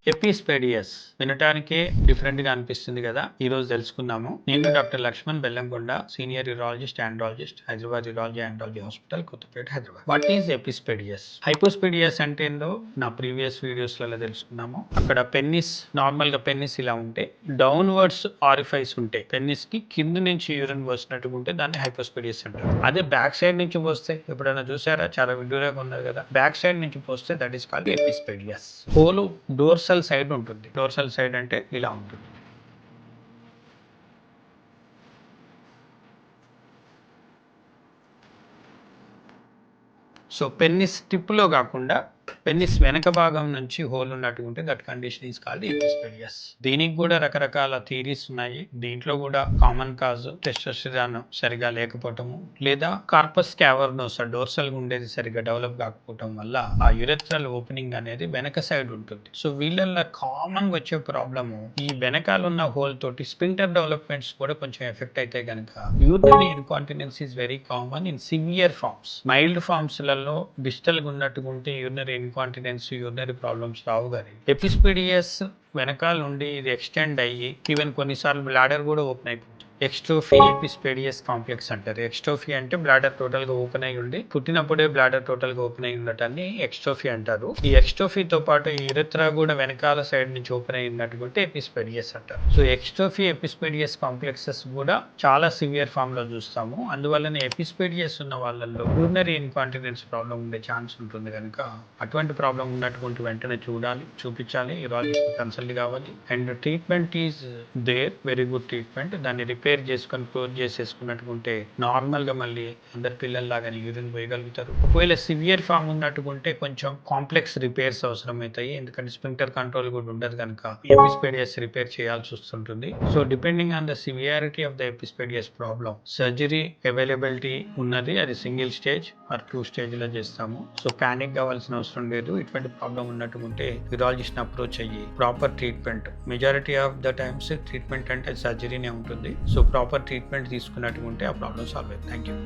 ఎపిస్పెడియస్ వినటానికే different గా అనిపిస్తుంది కదా. ఈ రోజు తెలుసుకుందాము. నేను doctor Lakshman Bellamkonda, senior urologist andrologist, Hyderabad urology andrology hospital, Kothapet, Hyderabad. What is epispadias? Hypospadias అంటే ఏందో నా ప్రీవియస్ వీడియోస్ లలో తెలుసుకున్నాము. అక్కడ పెన్నిస్, నార్మల్ గా పెన్నిస్ ఇలా ఉంటే డౌన్వర్డ్స్ ఆరిఫైస్ ఉంటాయి. పెన్నిస్ కి కింద నుంచి యూరిన్ వస్తున్నట్టుగా ఉంటే దాన్ని హైపోస్పెడియస్ అంటారు. అదే బ్యాక్ సైడ్ నుంచి పోస్తే ఎప్పుడైనా చూసారా? చాలా విడ్డూరంగా ఉన్నారు కదా. బ్యాక్ సైడ్ నుంచి పోస్తే that is called epispadias. Hole dorsal side ఉంటుంది. డోర్సల్ సైడ్ అంటే ఇలా ఉంటుంది. సో పెన్నిస్ టిప్ లో కాకుండా పెన్నిస్ వెనక భాగం నుంచి హోల్ ఉన్నట్టు ఉంటే దట్ కండిషన్ ఈస్ కాల్డ్ ఎపిస్పెడియస్. దీనికి కూడా రకరకాల థియరీస్ ఉన్నాయి. దీంట్లో కూడా కామన్ కాజ్ టెస్టోస్టెరాన్ సరిగా లేకపోవటము, లేదా కార్పస్ క్యావర్నోసా డోర్సల్ ఉండేది సరిగా డెవలప్ కాకపోవటం వల్ల ఆ యురెథ్రల్ ఓపెనింగ్ అనేది వెనక సైడ్ ఉంటుంది. సో వీళ్ళల్లో కామన్ వచ్చే ప్రాబ్లము ఈ వెనకాల ఉన్న హోల్ తోటి స్పింటర్ డెవలప్మెంట్స్ కూడా కొంచెం ఎఫెక్ట్ అయితే కనుక urinary incontinence is very common in severe forms. Mild forms లలో డిజిటల్ గా ఉన్నట్టుగా ఉంటే యూరినరీ ఇన్కాంటినెన్స్, యూరినరీ ప్రాబ్లమ్స్ రావు. కానీ ఎపిస్పెడియస్ వెనకాల నుండి ఇది ఎక్స్టెండ్ అయ్యి ఈవెన్ కొన్నిసార్లు బ్లాడర్ కూడా ఓపెన్ అయిపోతుంది. ఎక్స్ట్రోఫీ ఎపిస్పెడియస్ కాంప్లెక్స్ అంటారు. ఎక్స్ట్రోఫీ అంటే బ్లాడర్ టోటల్ గా ఓపెన్ అయి ఉండి పుట్టినప్పుడే బ్లాడర్ టోటల్ గా ఓపెన్ అయి ఉండటాన్ని ఎక్స్ట్రోఫీ అంటారు. ఈ ఎక్స్ట్రోఫీతో పాటు యూరెథ్రా కూడా వెనకాల సైడ్ నుంచి ఓపెన్ అయి ఉన్నట్టుకుంటే ఎపిస్పెడియస్ అంటారు. సో ఎక్స్ట్రోఫీ ఎపిస్పెడియస్ కాంప్లెక్సెస్ కూడా చాలా సివియర్ ఫామ్ లో చూస్తాము. అందువల్లనే ఎపిస్పెడియస్ ఉన్న వాళ్ళల్లో యూరినరీ ఇన్కాంటినెన్స్ ప్రాబ్లం ఉండే ఛాన్స్ ఉంటుంది. కనుక అటువంటి ప్రాబ్లం ఉన్నట్టుకుంటూ వెంటనే చూపించాలి, యూరాలజిస్ట్ కన్సల్ట్ కావాలి. And treatment is there, very good treatment. దాన్ని రిపేర్ చేసుకొని క్లోజ్ చేసేసుకున్నట్టుకుంటే నార్మల్ గా మళ్ళీ అందరి పిల్లల్లాగానే యూరిన్ పోయగలుగుతారు. ఒకవేళ సివియర్ ఫామ్ ఉన్నట్టుకుంటే కొంచెం కాంప్లెక్స్ రిపేర్స్ అవసరం అవుతాయి. ఎందుకంటే స్పింటర్ కంట్రోల్ కూడా ఉండదు కనుక ఎపిస్పెడియస్ రిపేర్ చేయాల్సి వస్తుంటుంది. So depending on the severity of the epispadias problem surgery availability ఉన్నది. అది సింగిల్ స్టేజ్ ఆర్ 2 స్టేజ్ లో చేస్తాము. సో ప్యానిక్ కావాల్సిన అవసరం లేదు. ఇటువంటి ప్రాబ్లం ఉన్నట్టుకుంటే యూరాలజిస్ట్ అప్రోచ్ అయ్యి proper treatment, majority of the times treatment అంటే సర్జరీనే ఉంటుంది. సో ప్రాపర్ ట్రీట్మెంట్ తీసుకున్నట్టుకుంటే ఆ ప్రాబ్లం సాల్వ్ అవుతుంది. Thank you.